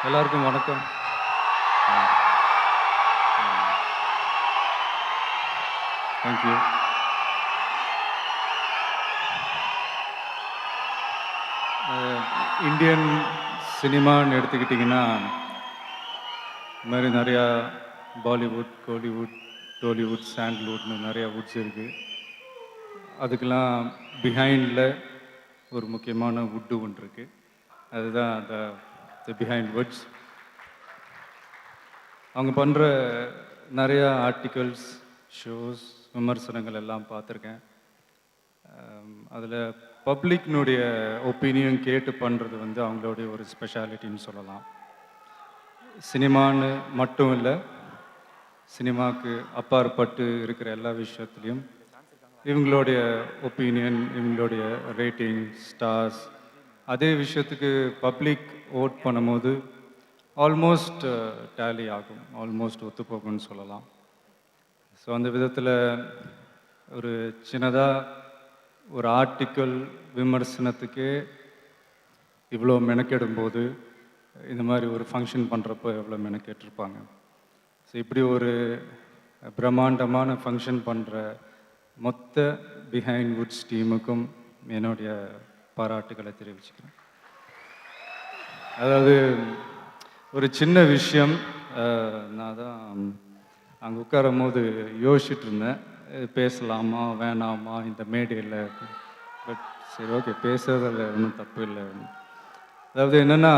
எல்லாருக்கும் வணக்கம். Thank you. Indian சினிமான்னு எடுத்துக்கிட்டிங்கன்னா, இந்த மாதிரி நிறையா பாலிவுட், கோலிவுட், டோலிவுட், சாண்ட்ல்வுட்னு நிறையா வுட்ஸ் இருக்குது. அதுக்கெல்லாம் பிஹைண்டில் ஒரு முக்கியமான வுட்டு ஒன்று இருக்குது. அதுதான் த பிஹைண்ட் வுட்ஸ். அவங்க பண்ணுற நிறையா ஆர்டிகல்ஸ், ஷோஸ், விமர்சனங்கள் எல்லாம் பார்த்துருக்கேன். அதில் பப்ளிக்னுடைய ஒப்பீனியன் கேட்டு பண்ணுறது வந்து அவங்களுடைய ஒரு ஸ்பெஷாலிட்டின்னு சொல்லலாம். சினிமான்னு மட்டும் இல்லை, சினிமாவுக்கு அப்பாற்பட்டு இருக்கிற எல்லா விஷயத்துலேயும் இவங்களுடைய ஒப்பீனியன், இவங்களுடைய ரேட்டிங், ஸ்டார்ஸ், அதே விஷயத்துக்கு பப்ளிக் ஓட் பண்ணும்போது ஆல்மோஸ்ட் டேலி ஆகும், ஆல்மோஸ்ட் ஒத்துப்போகும்னு சொல்லலாம். ஸோ அந்த விதத்தில் ஒரு சின்னதாக ஒரு ஆர்டிக்கல் விமர்சனத்துக்கே இவ்வளோ மெனக்கெடும்போது இந்த மாதிரி ஒரு ஃபங்க்ஷன் பண்ணுறப்போ எவ்வளோ மெனக்கெட்டிருப்பாங்க. ஸோ இப்படி ஒரு பிரம்மாண்டமான ஃபங்க்ஷன் பண்ணுற மொத்த பிஹைண்ட் வுட்ஸ் டீமுக்கும் என்னுடைய பாராட்டுகளை தெரிவிச்சுக்கிறேன். அதாவது ஒரு சின்ன விஷயம், நான் தான் அங்கே உட்காரும் போது யோசிச்சுட்டு இருந்தேன், பேசலாமா வேணாமா இந்த மேடையில். பட் சரி, ஓகே, பேசுறதில் ஒன்றும் தப்பு இல்லை. அதாவது என்னென்னா,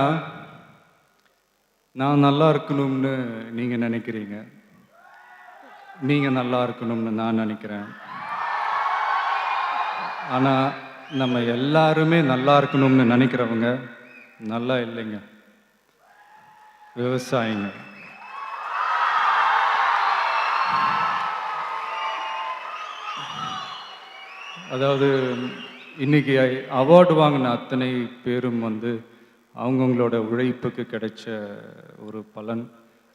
நான் நல்லா இருக்கணும்னு நீங்கள் நினைக்கிறீங்க, நீங்கள் நல்லா இருக்கணும்னு நான் நினைக்கிறேன். ஆனால் நம்ம எல்லாருமே நல்லா இருக்கணும்னு நினைக்கிறவங்க நல்லா இல்லைங்க, விவசாயிங்க. அதாவது இன்னைக்கு அவார்டு வாங்கின அத்தனை பேரும் வந்து அவங்கவுங்களோட உழைப்புக்கு கிடைச்ச ஒரு பலன்.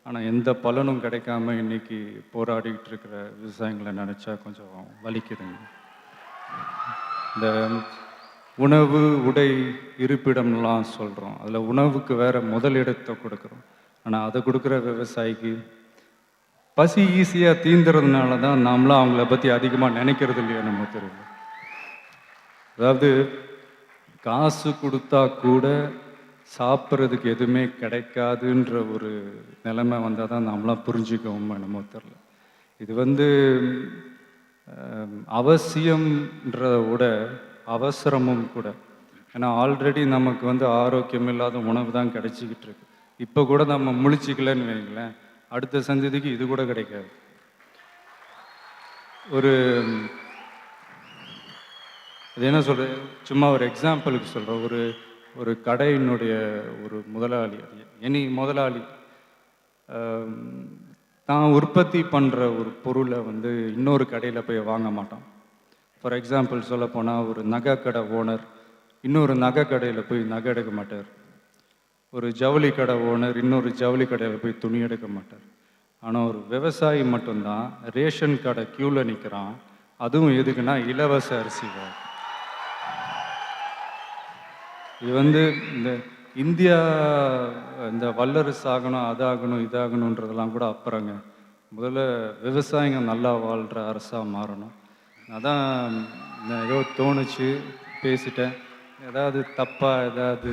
ஆனால் எந்த பலனும் கிடைக்காம இன்னைக்கு போராடிக்கிட்டு இருக்கிற விவசாயிகளை நினச்சா கொஞ்சம் வலிக்குதுங்க. இந்த உணவு, உடை, இருப்பிடம்லாம் சொல்கிறோம், அதில் உணவுக்கு வேற முதலிடத்தை கொடுக்குறோம். ஆனால் அதை கொடுக்குற விவசாயிக்கு பசி ஈஸியாக தீந்துறதுனால தான் நாமளாம் அவங்கள பற்றி அதிகமாக நினைக்கிறது இல்லையா நம்ம தெரியல. அதாவது காசு கொடுத்தா கூட சாப்பிட்றதுக்கு எதுவுமே கிடைக்காதுன்ற ஒரு நிலைமை வந்தால் தான் நாமளாம் புரிஞ்சுக்கவும் என்னமோ தெரில. இது வந்து அவசியம்ன்றத விட அவசரமும் கூட. ஏன்னா ஆல்ரெடி நமக்கு வந்து ஆரோக்கியம் இல்லாத உணவு தான் கிடைச்சிக்கிட்டு இருக்கு. இப்போ கூட நம்ம முழிச்சிக்கலன்னு வைங்களேன், அடுத்த சந்ததிக்கு இது கூட கிடைக்காது. ஒரு அது என்ன சொல்கிறது, சும்மா ஒரு எக்ஸாம்பிளுக்கு சொல்கிறேன். ஒரு கடையினுடைய ஒரு முதலாளி, எனி முதலாளி தான் உற்பத்தி பண்ணுற ஒரு பொருளை வந்து இன்னொரு கடையில் போய் வாங்க மாட்டான். ஃபார் எக்ஸாம்பிள் சொல்ல போனால், ஒரு நகை கடை ஓனர் இன்னொரு நகை கடையில் போய் நகை எடுக்க மாட்டார். ஒரு ஜவுளி கடை ஓனர் இன்னொரு ஜவுளி கடையில் போய் துணி எடுக்க மாட்டார். ஆனால் ஒரு விவசாயி மட்டும்தான் ரேஷன் கடை க்யூவில் நிற்கிறான். அதுவும் எதுக்குன்னா இலவச அரிசி. இது வந்து இந்த இந்தியா இந்த வல்லரசு ஆகணும், அதாகணும், இதாகணுன்றதெல்லாம் கூட அப்புறங்க. முதல்ல விவசாயிங்க நல்லா வாழ்கிற அரசாக மாறணும். அதான் ஏதோ தோணுச்சு, பேசிட்டேன். ஏதாவது தப்பாக ஏதாவது